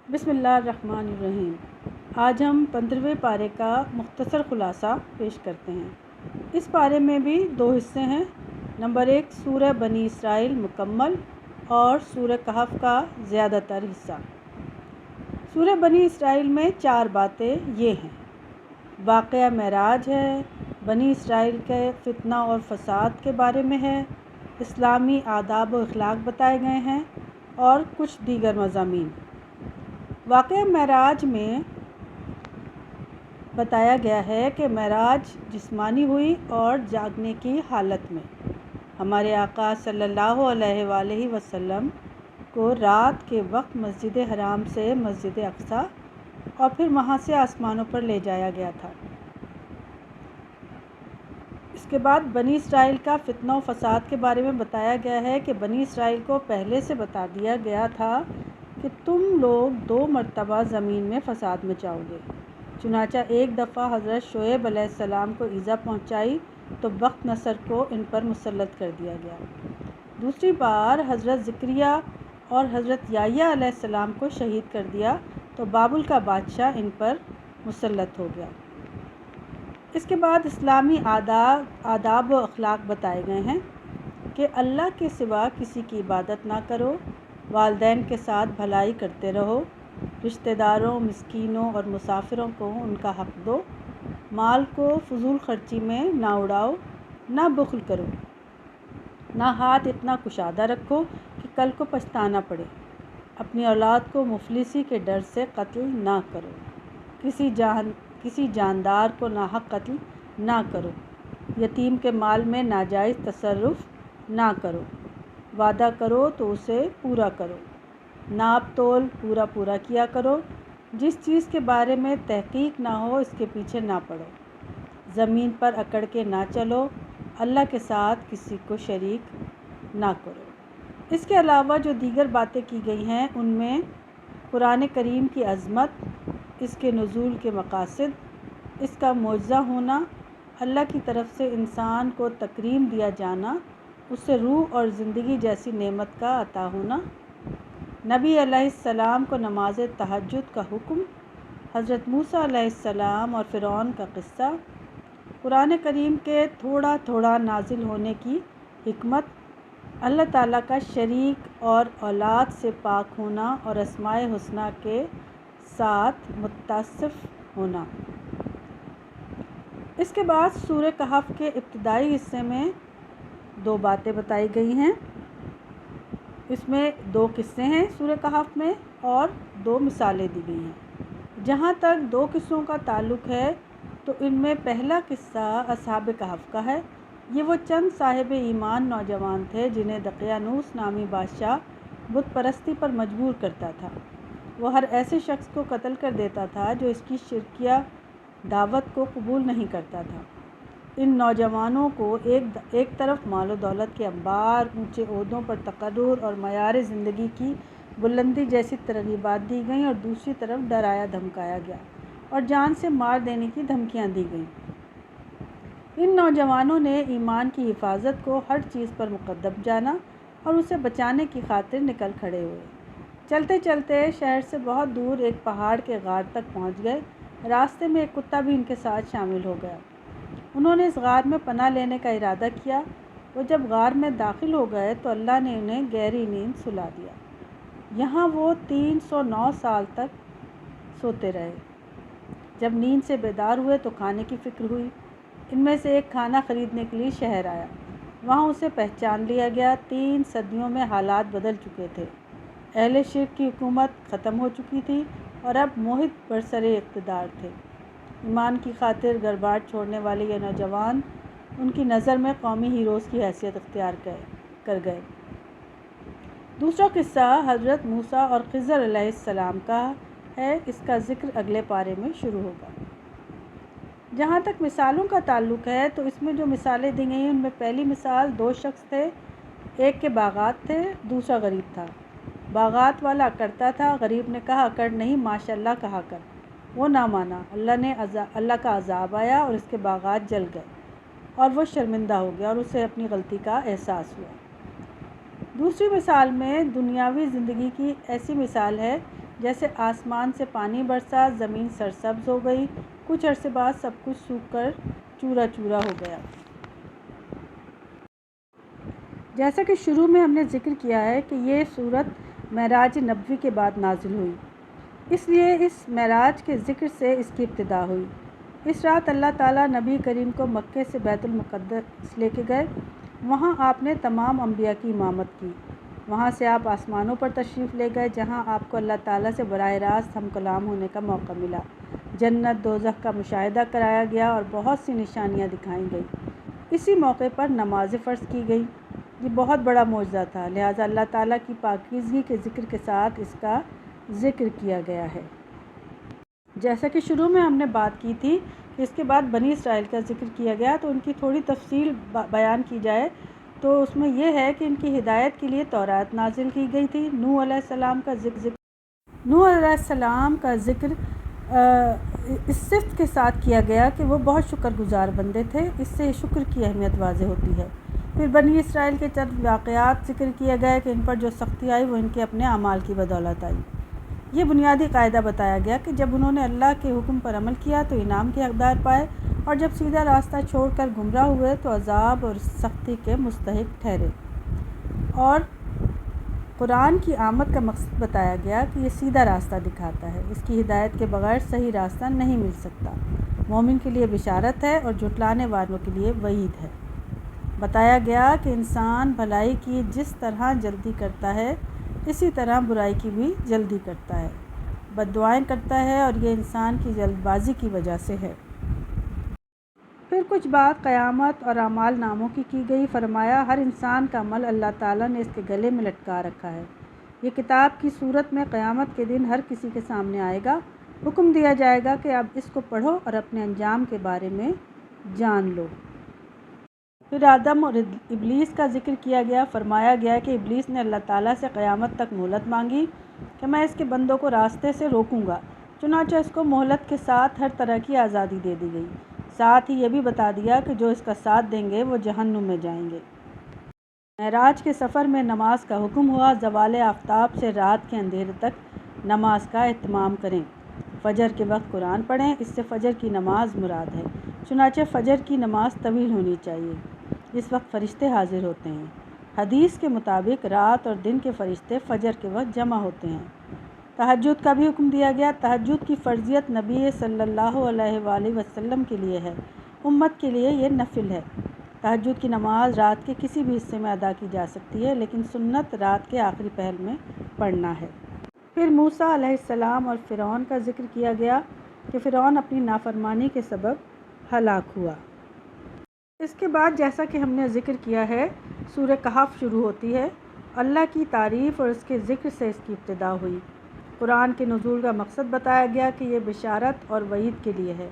بسم اللہ الرحمن الرحیم۔ آج ہم 15ویں پارے کا مختصر خلاصہ پیش کرتے ہیں۔ اس پارے میں بھی 2 حصے ہیں۔ نمبر 1 سورہ بنی اسرائیل مکمل اور سورہ کہف کا زیادہ تر حصہ۔ سورہ بنی اسرائیل میں 4 باتیں یہ ہیں: واقعہ معراج ہے، بنی اسرائیل کے فتنہ اور فساد کے بارے میں ہے، اسلامی آداب و اخلاق بتائے گئے ہیں اور کچھ دیگر مضامین۔ واقعہ معراج میں بتایا گیا ہے کہ معراج جسمانی ہوئی اور جاگنے کی حالت میں۔ ہمارے آقا صلی اللہ علیہ وآلہ وسلم کو رات کے وقت مسجد حرام سے مسجد اقصیٰ اور پھر وہاں سے آسمانوں پر لے جایا گیا تھا۔ اس کے بعد بنی اسرائیل کا فتنہ و فساد کے بارے میں بتایا گیا ہے کہ بنی اسرائیل کو پہلے سے بتا دیا گیا تھا کہ تم لوگ 2 مرتبہ زمین میں فساد مچاؤ گے۔ چنانچہ ایک دفعہ حضرت شعیب علیہ السلام کو ایذا پہنچائی تو بخت نصر کو ان پر مسلط کر دیا گیا۔ دوسری بار حضرت زکریا اور حضرت یحییٰ علیہ السلام کو شہید کر دیا تو بابل کا بادشاہ ان پر مسلط ہو گیا۔ اس کے بعد اسلامی آداب و اخلاق بتائے گئے ہیں کہ اللہ کے سوا کسی کی عبادت نہ کرو، والدین کے ساتھ بھلائی کرتے رہو، رشتہ داروں، مسکینوں اور مسافروں کو ان کا حق دو، مال کو فضول خرچی میں نہ اڑاؤ، نہ بخل کرو، نہ ہاتھ اتنا کشادہ رکھو کہ کل کو پچھتانا پڑے، اپنی اولاد کو مفلسی کے ڈر سے قتل نہ کرو، کسی جاندار کو ناحق قتل نہ کرو، یتیم کے مال میں ناجائز تصرف نہ کرو، وعدہ کرو تو اسے پورا کرو، ناپ تول پورا کیا کرو، جس چیز کے بارے میں تحقیق نہ ہو اس کے پیچھے نہ پڑو، زمین پر اکڑ کے نہ چلو، اللہ کے ساتھ کسی کو شریک نہ کرو۔ اس کے علاوہ جو دیگر باتیں کی گئی ہیں ان میں قرآن کریم کی عظمت، اس کے نزول کے مقاصد، اس کا معجزہ ہونا، اللہ کی طرف سے انسان کو تکریم دیا جانا، اس سے روح اور زندگی جیسی نعمت کا عطا ہونا، نبی علیہ السلام کو نماز تہجد کا حکم، حضرت موسیٰ علیہ السلام اور فرعون کا قصہ، قرآن کریم کے تھوڑا تھوڑا نازل ہونے کی حکمت، اللہ تعالیٰ کا شریک اور اولاد سے پاک ہونا اور اسماء حسنیٰ کے ساتھ متصف ہونا۔ اس کے بعد سورہ کہف کے ابتدائی حصے میں 2 باتیں بتائی گئی ہیں۔ اس میں 2 قصے ہیں سورہ کہف میں اور 2 مثالیں دی گئی ہیں۔ جہاں تک 2 قصوں کا تعلق ہے تو ان میں پہلا قصہ اصحاب کہف کا ہے۔ یہ وہ چند صاحب ایمان نوجوان تھے جنہیں دقیانوس نامی بادشاہ بت پرستی پر مجبور کرتا تھا۔ وہ ہر ایسے شخص کو قتل کر دیتا تھا جو اس کی شرکیہ دعوت کو قبول نہیں کرتا تھا۔ ان نوجوانوں کو ایک طرف مال و دولت کے انبار، اونچے عہدوں پر تقرر اور معیار زندگی کی بلندی جیسی ترغیبات دی گئیں اور دوسری طرف ڈرایا دھمکایا گیا اور جان سے مار دینے کی دھمکیاں دی گئیں۔ ان نوجوانوں نے ایمان کی حفاظت کو ہر چیز پر مقدم جانا اور اسے بچانے کی خاطر نکل کھڑے ہوئے۔ چلتے چلتے شہر سے بہت دور ایک پہاڑ کے غار تک پہنچ گئے۔ راستے میں ایک کتا بھی ان کے ساتھ شامل ہو گیا۔ انہوں نے اس غار میں پناہ لینے کا ارادہ کیا۔ وہ جب غار میں داخل ہو گئے تو اللہ نے انہیں گہری نیند سلا دیا۔ یہاں وہ 309 سال تک سوتے رہے۔ جب نیند سے بیدار ہوئے تو کھانے کی فکر ہوئی۔ ان میں سے ایک کھانا خریدنے کے لیے شہر آیا۔ وہاں اسے پہچان لیا گیا۔ 3 صدیوں میں حالات بدل چکے تھے۔ اہل شرک کی حکومت ختم ہو چکی تھی اور اب موحد برسر اقتدار تھے۔ ایمان کی خاطر گھر بار چھوڑنے والے یہ نوجوان ان کی نظر میں قومی ہیروز کی حیثیت اختیار کر گئے۔ دوسرا قصہ حضرت موسیٰ اور خضر علیہ السلام کا ہے۔ اس کا ذکر اگلے پارے میں شروع ہوگا۔ جہاں تک مثالوں کا تعلق ہے تو اس میں جو مثالیں دی گئی ہیں ان میں پہلی مثال 2 شخص تھے۔ ایک کے باغات تھے، دوسرا غریب تھا۔ باغات والا اکڑتا تھا، غریب نے کہا اکڑ نہیں ماشاء اللہ کہا کر۔ وہ نہ مانا۔ اللہ کا عذاب آیا اور اس کے باغات جل گئے اور وہ شرمندہ ہو گیا اور اسے اپنی غلطی کا احساس ہوا۔ دوسری مثال میں دنیاوی زندگی کی ایسی مثال ہے جیسے آسمان سے پانی برسا، زمین سرسبز ہو گئی، کچھ عرصے بعد سب کچھ سوکھ کر چورا چورا ہو گیا۔ جیسا کہ شروع میں ہم نے ذکر کیا ہے کہ یہ سورت معراج نبوی کے بعد نازل ہوئی، اس لیے اس معراج کے ذکر سے اس کی ابتدا ہوئی۔ اس رات اللہ تعالیٰ نبی کریم کو مکے سے بیت المقدس لے کے گئے۔ وہاں آپ نے تمام انبیاء کی امامت کی۔ وہاں سے آپ آسمانوں پر تشریف لے گئے، جہاں آپ کو اللہ تعالیٰ سے براہ راست ہم کلام ہونے کا موقع ملا۔ جنت دوزخ کا مشاہدہ کرایا گیا اور بہت سی نشانیاں دکھائیں گئیں۔ اسی موقع پر نمازیں فرض کی گئیں۔ یہ بہت بڑا معجزہ تھا، لہٰذا اللہ تعالیٰ کی پاکیزگی کے ذکر کے ساتھ اس کا ذکر کیا گیا ہے۔ جیسا کہ شروع میں ہم نے بات کی تھی کہ اس کے بعد بنی اسرائیل کا ذکر کیا گیا، تو ان کی تھوڑی تفصیل بیان کی جائے تو اس میں یہ ہے کہ ان کی ہدایت کے لیے تورات نازل کی گئی تھی۔ نوح علیہ السلام کا ذکر اس صفت کے ساتھ کیا گیا کہ وہ بہت شکر گزار بندے تھے، اس سے شکر کی اہمیت واضح ہوتی ہے۔ پھر بنی اسرائیل کے چند واقعات ذکر کیے گئے کہ ان پر جو سختی آئی وہ ان کے اپنے اعمال کی بدولت آئی۔ یہ بنیادی قاعدہ بتایا گیا کہ جب انہوں نے اللہ کے حکم پر عمل کیا تو انعام کے حقدار پائے، اور جب سیدھا راستہ چھوڑ کر گمراہ ہوئے تو عذاب اور سختی کے مستحق ٹھہرے۔ اور قرآن کی آمد کا مقصد بتایا گیا کہ یہ سیدھا راستہ دکھاتا ہے، اس کی ہدایت کے بغیر صحیح راستہ نہیں مل سکتا۔ مومن کے لیے بشارت ہے اور جھٹلانے والوں کے لیے وعید ہے۔ بتایا گیا کہ انسان بھلائی کی جس طرح جلدی کرتا ہے اسی طرح برائی کی بھی جلدی کرتا ہے، بد دعائیں کرتا ہے، اور یہ انسان کی جلد بازی کی وجہ سے ہے۔ پھر کچھ بات قیامت اور اعمال ناموں کی گئی۔ فرمایا ہر انسان کا عمل اللہ تعالیٰ نے اس کے گلے میں لٹکا رکھا ہے، یہ کتاب کی صورت میں قیامت کے دن ہر کسی کے سامنے آئے گا۔ حکم دیا جائے گا کہ اب اس کو پڑھو اور اپنے انجام کے بارے میں جان لو۔ پھر آدم اور ابلیس کا ذکر کیا گیا۔ فرمایا گیا کہ ابلیس نے اللہ تعالیٰ سے قیامت تک مہلت مانگی کہ میں اس کے بندوں کو راستے سے روکوں گا، چنانچہ اس کو مہلت کے ساتھ ہر طرح کی آزادی دے دی گئی۔ ساتھ ہی یہ بھی بتا دیا کہ جو اس کا ساتھ دیں گے وہ جہنم میں جائیں گے۔ معراج کے سفر میں نماز کا حکم ہوا۔ زوال آفتاب سے رات کے اندھیرے تک نماز کا اہتمام کریں۔ فجر کے وقت قرآن پڑھیں، اس سے فجر کی نماز مراد ہے، چنانچہ فجر کی نماز طویل ہونی چاہیے، اس وقت فرشتے حاضر ہوتے ہیں۔ حدیث کے مطابق رات اور دن کے فرشتے فجر کے وقت جمع ہوتے ہیں۔ تہجد کا بھی حکم دیا گیا۔ تہجد کی فرضیت نبی صلی اللہ علیہ وآلہ وسلم کے لیے ہے، امت کے لیے یہ نفل ہے۔ تہجد کی نماز رات کے کسی بھی حصے میں ادا کی جا سکتی ہے، لیکن سنت رات کے آخری پہر میں پڑھنا ہے۔ پھر موسیٰ علیہ السلام اور فرعون کا ذکر کیا گیا کہ فرعون اپنی نافرمانی کے سبب ہلاک ہوا۔ اس کے بعد جیسا کہ ہم نے ذکر کیا ہے، سورہ کہف شروع ہوتی ہے۔ اللہ کی تعریف اور اس کے ذکر سے اس کی ابتدا ہوئی۔ قرآن کے نزول کا مقصد بتایا گیا کہ یہ بشارت اور وعید کے لیے ہے۔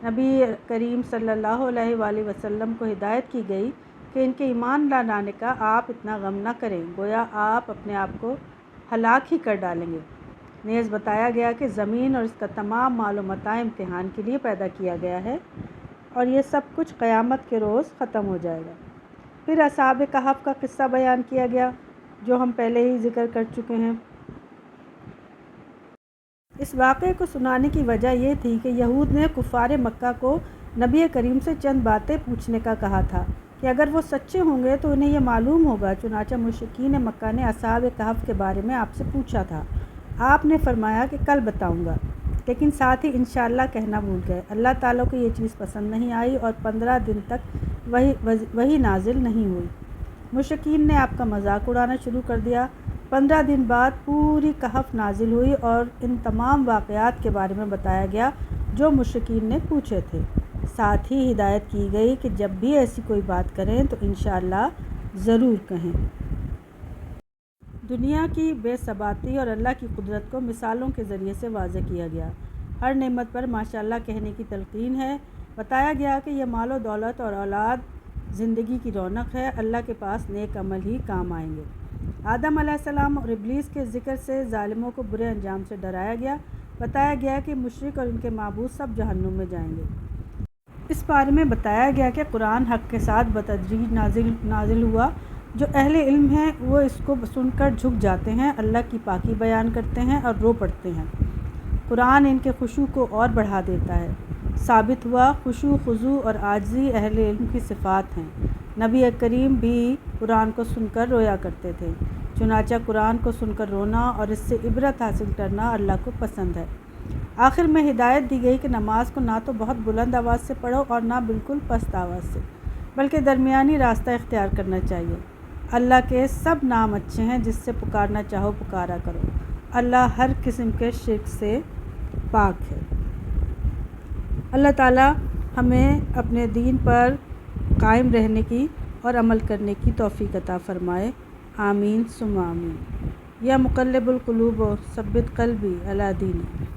نبی کریم صلی اللہ علیہ وآلہ وسلم کو ہدایت کی گئی کہ ان کے ایمان نہ لانے کا آپ اتنا غم نہ کریں، گویا آپ اپنے آپ کو ہلاک ہی کر ڈالیں گے۔ نیز بتایا گیا کہ زمین اور اس کا تمام مال و متاع امتحان کے لیے پیدا کیا گیا ہے، اور یہ سب کچھ قیامت کے روز ختم ہو جائے گا۔ پھر اصحاب کہف کا قصہ بیان کیا گیا، جو ہم پہلے ہی ذکر کر چکے ہیں۔ اس واقعے کو سنانے کی وجہ یہ تھی کہ یہود نے کفار مکہ کو نبی کریم سے چند باتیں پوچھنے کا کہا تھا کہ اگر وہ سچے ہوں گے تو انہیں یہ معلوم ہوگا، چنانچہ مشرکین مکہ نے اصحاب کہف کے بارے میں آپ سے پوچھا تھا۔ آپ نے فرمایا کہ کل بتاؤں گا، لیکن ساتھ ہی انشاءاللہ کہنا بھول گئے۔ اللہ تعالیٰ کو یہ چیز پسند نہیں آئی اور 15 دن تک وحی نازل نہیں ہوئی۔ مشرکین نے آپ کا مذاق اڑانا شروع کر دیا۔ 15 دن بعد پوری کہف نازل ہوئی اور ان تمام واقعات کے بارے میں بتایا گیا جو مشرکین نے پوچھے تھے۔ ساتھ ہی ہدایت کی گئی کہ جب بھی ایسی کوئی بات کریں تو انشاءاللہ ضرور کہیں۔ دنیا کی بے ثباتی اور اللہ کی قدرت کو مثالوں کے ذریعے سے واضح کیا گیا۔ ہر نعمت پر ماشاءاللہ کہنے کی تلقین ہے۔ بتایا گیا کہ یہ مال و دولت اور اولاد زندگی کی رونق ہے، اللہ کے پاس نیک عمل ہی کام آئیں گے۔ آدم علیہ السلام اور ابلیس کے ذکر سے ظالموں کو برے انجام سے ڈرایا گیا۔ بتایا گیا کہ مشرک اور ان کے معبود سب جہنم میں جائیں گے۔ اس بارے میں بتایا گیا کہ قرآن حق کے ساتھ بتدریج نازل ہوا جو اہل علم ہیں وہ اس کو سن کر جھک جاتے ہیں، اللہ کی پاکی بیان کرتے ہیں اور رو پڑتے ہیں۔ قرآن ان کے خشوع کو اور بڑھا دیتا ہے۔ ثابت ہوا خشوع، خضوع اور عاجزی اہل علم کی صفات ہیں۔ نبی کریم بھی قرآن کو سن کر رویا کرتے تھے، چنانچہ قرآن کو سن کر رونا اور اس سے عبرت حاصل کرنا اللہ کو پسند ہے۔ آخر میں ہدایت دی گئی کہ نماز کو نہ تو بہت بلند آواز سے پڑھو اور نہ بالکل پست آواز سے، بلکہ درمیانی راستہ اختیار کرنا چاہیے۔ اللہ کے سب نام اچھے ہیں، جس سے پکارنا چاہو پکارا کرو۔ اللہ ہر قسم کے شرک سے پاک ہے۔ اللہ تعالیٰ ہمیں اپنے دین پر قائم رہنے کی اور عمل کرنے کی توفیق عطا فرمائے، آمین ثم آمین۔ یا مقلب القلوب ثبت قلبی علی دینک۔